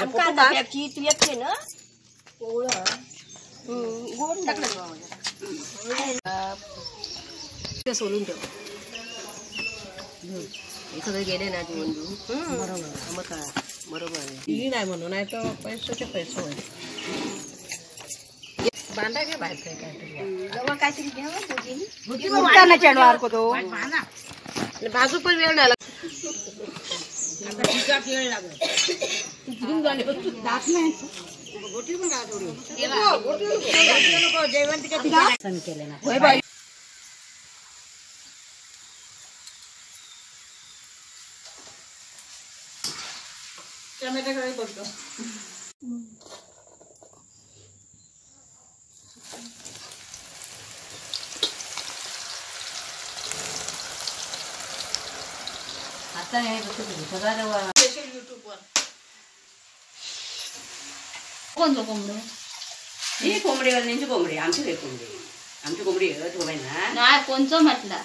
कांदा त्याची तू येते ना पोळा गोड टाकलं ते सोलून ठेव हे सगळे गेले ना ते बरोबर मग काय बरोबर ही नाही म्हणून नाही तर पैसे होईल बांधा घ्या बाहेर काहीतरी घ्यावा चढवार को तो भाजू पण वेळ नाही टमाटर बघतो आता हे स्पेशल YouTube वर कोणतं कोंबडं ही कोंबडीवाल्यांची कोंबडी आमची कोंबडी ना नाही कोणचं म्हटलं